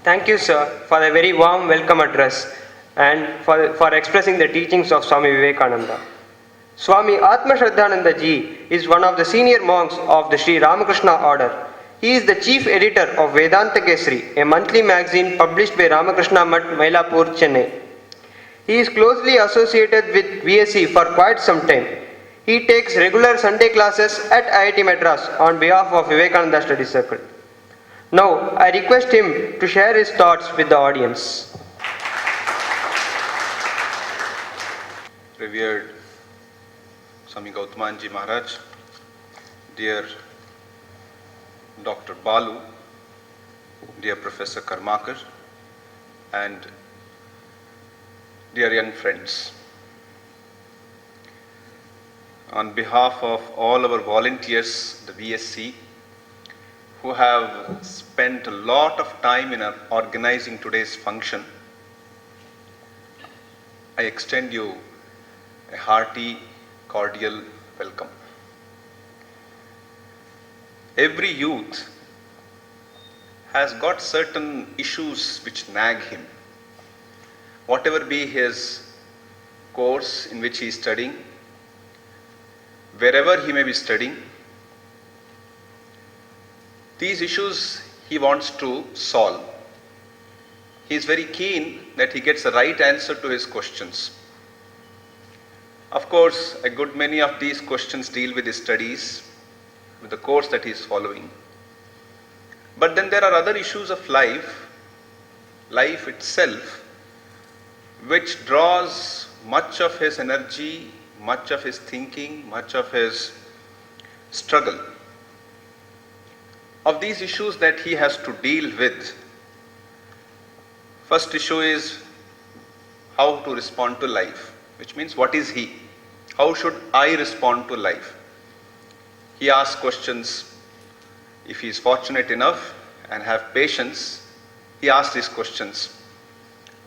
Thank you, sir, for a very warm welcome address and for expressing the teachings of Swami Vivekananda. Swami Atmashraddhananda ji is one of the senior monks of the Sri Ramakrishna Order. He is the chief editor of Vedanata Kesari, a monthly magazine published by Ramakrishna Mutt, Mylapore, Chennai. He is closely associated with VSC for quite some time. He takes regular Sunday classes at IIT Madras on behalf of Vivekananda Study Circle. Now, I request him to share his thoughts with the audience. Revered Swami Gautamanji Maharaj, dear Dr. Balu, dear Professor Karmakar, and dear young friends. On behalf of all our volunteers, the VSC, who have spent a lot of time in organizing today's function, I extend you a hearty, cordial welcome. Every youth has got certain issues which nag him. Whatever be his course in which he is studying, wherever he may be studying, these issues he wants to solve. He is very keen that he gets the right answer to his questions. Of course, a good many of these questions deal with his studies, with the course that he is following. But then there are other issues of life itself, which draws much of his energy, much of his thinking, much of his struggle. Of these issues that he has to deal with, first issue is how to respond to life, which means what is he? How should I respond to life? He asks questions. If he is fortunate enough and have patience, he asks these questions.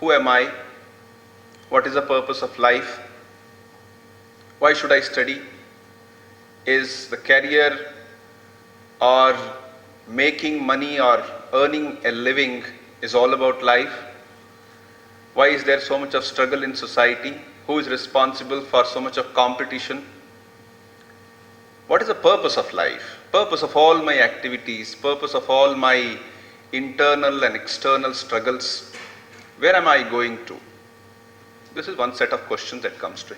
Who am I? What is the purpose of life? Why should I study? Is the career or making money or earning a living is all about life? Why is there so much of struggle in society? Who is responsible for so much of competition? What is the purpose of life? Purpose of all my activities, purpose of all my internal and external struggles. Where am I going to? This is one set of questions that comes to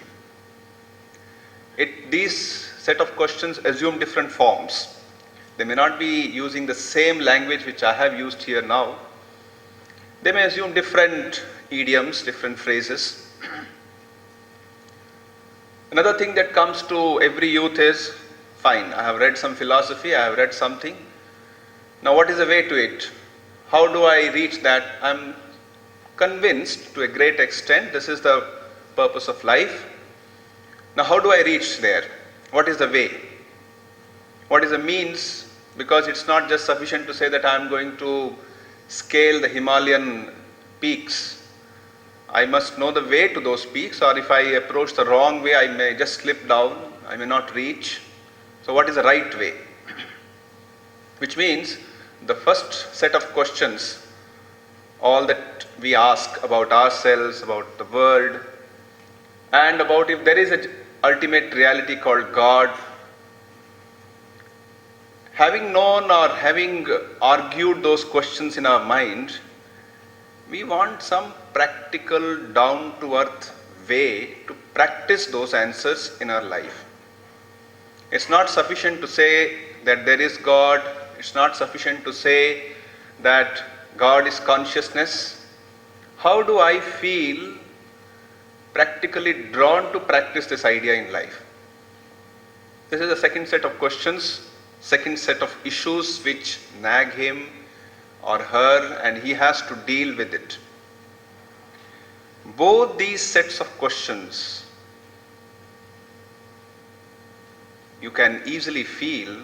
him. These set of questions assume different forms. They may not be using the same language which I have used here now. They may assume different idioms, different phrases. Another thing that comes to every youth is, fine, I have read some philosophy, I have read something. Now what is the way to it? How do I reach that? I am convinced to a great extent this is the purpose of life. Now how do I reach there? What is the way? What is the means? Because it's not just sufficient to say that I am going to scale the Himalayan peaks. I must know the way to those peaks, or if I approach the wrong way, I may just slip down, I may not reach. So what is the right way? Which means the first set of questions, all that we ask about ourselves, about the world, and about if there is an ultimate reality called God. Having known or having argued those questions in our mind, we want some practical, down-to-earth way to practice those answers in our life. It's not sufficient to say that there is God. It's not sufficient to say that God is consciousness. How do I feel practically drawn to practice this idea in life? This is the second set of questions, second set of issues which nag him or her, and he has to deal with it. Both these sets of questions you can easily feel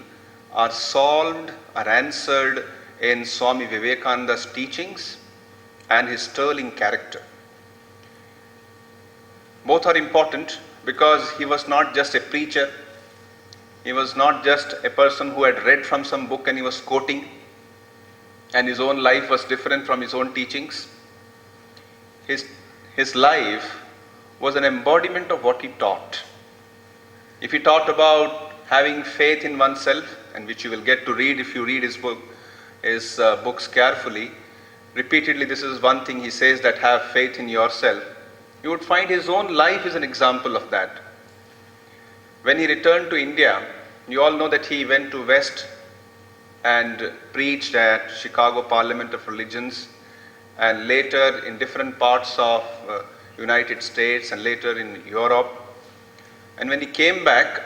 are solved or answered in Swami Vivekananda's teachings and his sterling character. Both are important because he was not just a preacher, he was not just a person who had read from some book and he was quoting. and his own life was different from his own teachings. His life was an embodiment of what he taught. If he taught about having faith in oneself, and which you will get to read if you read his books carefully, repeatedly this is one thing he says, that have faith in yourself. You would find his own life is an example of that. When he returned to India, you all know that he went to West and preached at Chicago Parliament of Religions, and later in different parts of United States and later in Europe. And when he came back,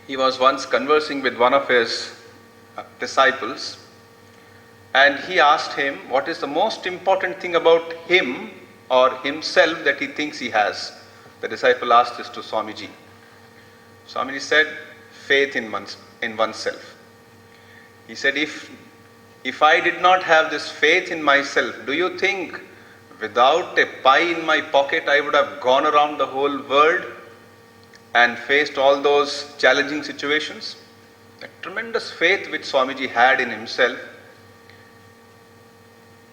he was once conversing with one of his disciples, and he asked him what is the most important thing about him or himself that he thinks he has. The disciple asked this to Swamiji. Swamiji said, faith in oneself. He said, if I did not have this faith in myself, do you think without a pie in my pocket I would have gone around the whole world and faced all those challenging situations? A tremendous faith which Swamiji had in himself.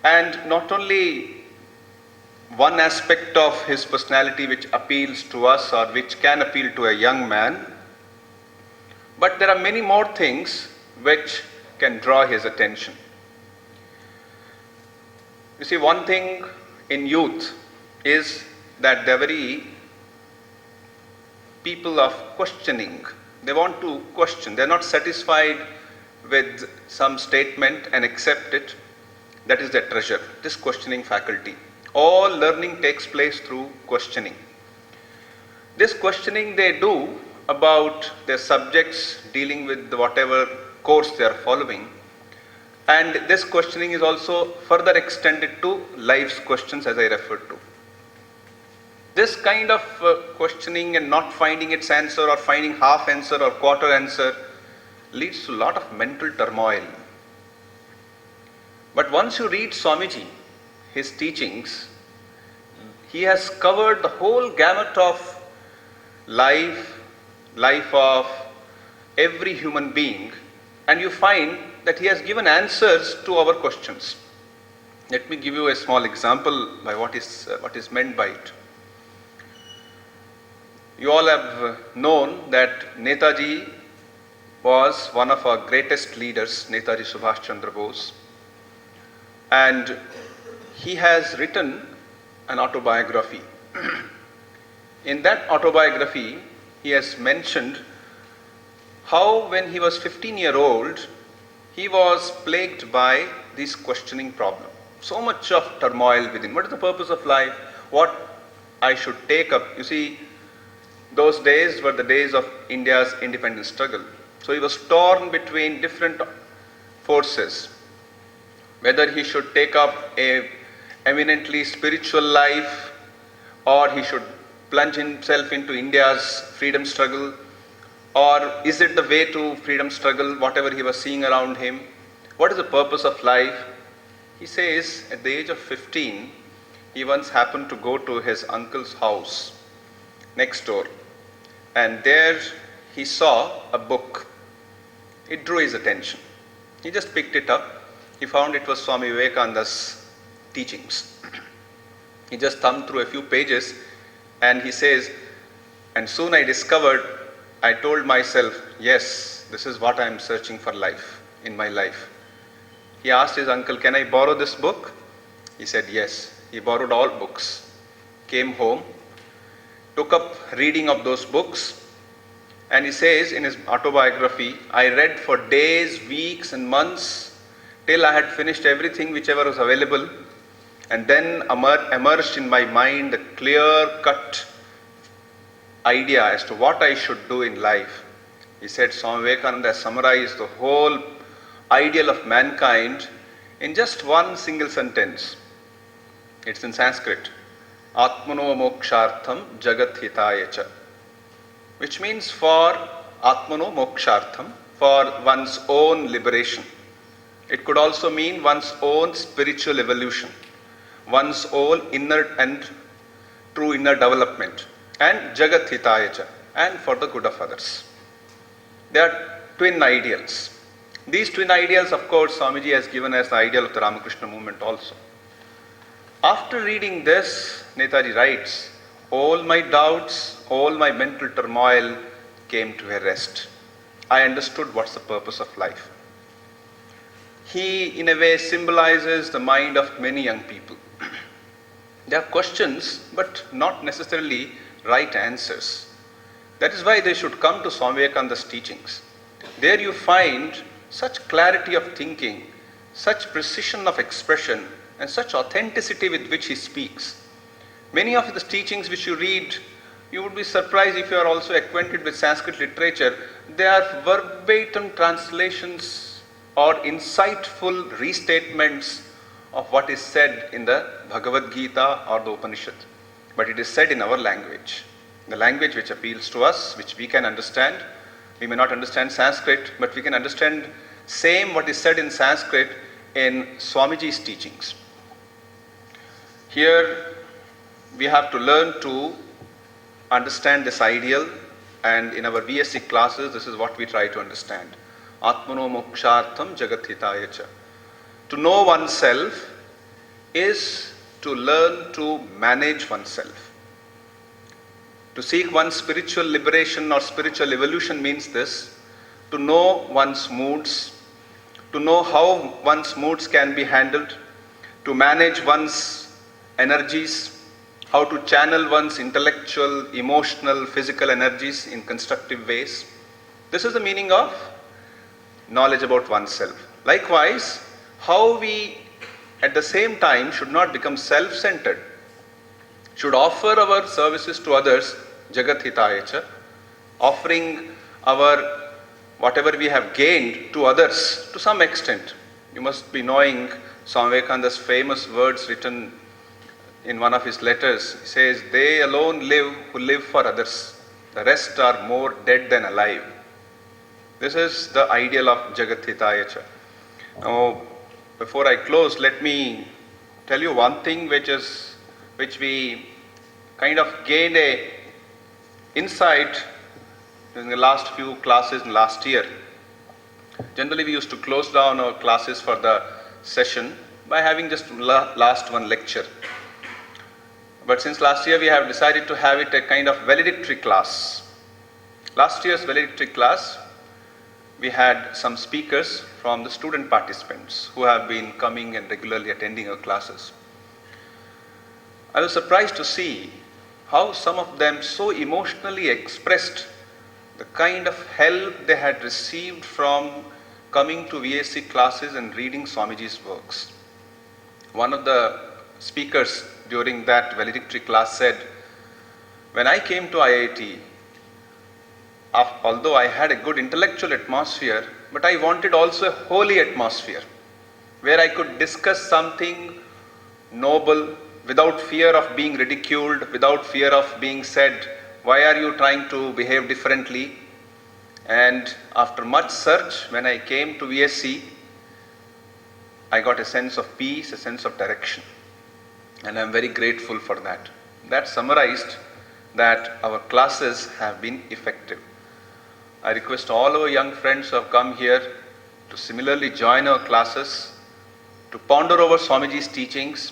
And not only one aspect of his personality which appeals to us or which can appeal to a young man, but there are many more things which can draw his attention. You see, one thing in youth is that they're very people of questioning. They want to question. They're not satisfied with some statement and accept it. That is their treasure, this questioning faculty. All learning takes place through questioning. This questioning they do about their subjects dealing with whatever course they are following. And this questioning is also further extended to life's questions, as I referred to. This kind of questioning and not finding its answer or finding half answer or quarter answer leads to a lot of mental turmoil. But once you read Swamiji, his teachings, he has covered the whole gamut of life of every human being, and you find that he has given answers to our questions. Let me give you a small example by what is meant by it. You all have known that Netaji was one of our greatest leaders, Netaji Subhash Chandra Bose, and he has written an autobiography. In that autobiography, he has mentioned how when he was 15-year-old, he was plagued by this questioning problem. So much of turmoil within. What is the purpose of life? What I should take up? You see, those days were the days of India's independence struggle. So he was torn between different forces. Whether he should take up a eminently spiritual life, or he should plunge himself into India's freedom struggle, or is it the way to freedom struggle, whatever he was seeing around him? What is the purpose of life? He says at the age of 15, he once happened to go to his uncle's house next door, and there he saw a book. It drew his attention. He just picked it up. He found it was Swami Vivekananda's teachings. He just thumbed through a few pages, and he says, and soon I told myself, yes, this is what I am searching for in my life. He asked his uncle, can I borrow this book? He said yes. He borrowed all books, came home, took up reading of those books, and he says in his autobiography, I read for days, weeks and months till I had finished everything whichever was available, and then emerged in my mind a clear-cut idea as to what I should do in life. He said Swami Vivekananda summarized the whole ideal of mankind in just one single sentence. It's in Sanskrit. Atmano mokshartham jagat hitaya cha, which means for Atmano mokshartham, for one's own liberation. It could also mean one's own spiritual evolution, one's own inner and true inner development, and jagat hitaya cha, and for the good of others. They are twin ideals. These twin ideals, of course, Swamiji has given as the ideal of the Ramakrishna movement also. After reading this, Netaji writes, all my doubts, all my mental turmoil came to a rest. I understood what's the purpose of life. He, in a way, symbolizes the mind of many young people. They have questions, but not necessarily right answers. That is why they should come to Swami Vivekananda's teachings. There you find such clarity of thinking, such precision of expression, and such authenticity with which he speaks. Many of the teachings which you read, you would be surprised if you are also acquainted with Sanskrit literature. They are verbatim translations or insightful restatements of what is said in the Bhagavad Gita or the Upanishad. But it is said in our language, the language which appeals to us, which we can understand. We may not understand Sanskrit, but we can understand same what is said in Sanskrit in Swamiji's teachings. Here we have to learn to understand this ideal, and in our VSC classes this is what we try to understand. Atmano mokshartham jagathitaya cha. To know oneself is to learn to manage oneself. To seek one's spiritual liberation or spiritual evolution means this: to know one's moods, to know how one's moods can be handled, to manage one's energies, how to channel one's intellectual, emotional, physical energies in constructive ways. This is the meaning of knowledge about oneself. Likewise, how we at the same time should not become self-centered, should offer our services to others, Jagat Hitaya cha, offering our whatever we have gained to others to some extent. You must be knowing Swami Vivekananda's famous words written in one of his letters. He says, they alone live who live for others. The rest are more dead than alive. This is the ideal of Jagat Hitaya cha. Now, before I close, let me tell you one thing which we kind of gained a insight in the last few classes in last year. Generally, we used to close down our classes for the session by having just last one lecture. But since last year, we have decided to have it a kind of valedictory class. Last year's valedictory class, we had some speakers from the student participants who have been coming and regularly attending our classes. I was surprised to see how some of them so emotionally expressed the kind of help they had received from coming to VSC classes and reading Swamiji's works. One of the speakers during that valedictory class said, when I came to IIT, although I had a good intellectual atmosphere, but I wanted also a holy atmosphere where I could discuss something noble without fear of being ridiculed, without fear of being said, why are you trying to behave differently? And after much search, when I came to VSC, I got a sense of peace, a sense of direction. And I'm very grateful for that. That summarized that our classes have been effective. I request all our young friends who have come here to similarly join our classes, to ponder over Swamiji's teachings,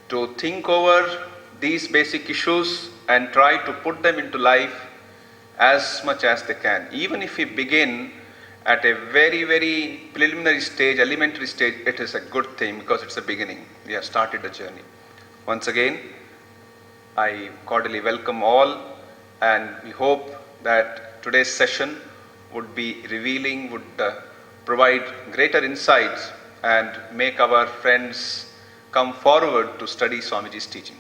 to think over these basic issues and try to put them into life as much as they can. Even if we begin at a very, very preliminary stage, elementary stage, it is a good thing because it's a beginning. We have started a journey. Once again, I cordially welcome all, and we hope that today's session would be revealing, would provide greater insights and make our friends come forward to study Swamiji's teachings.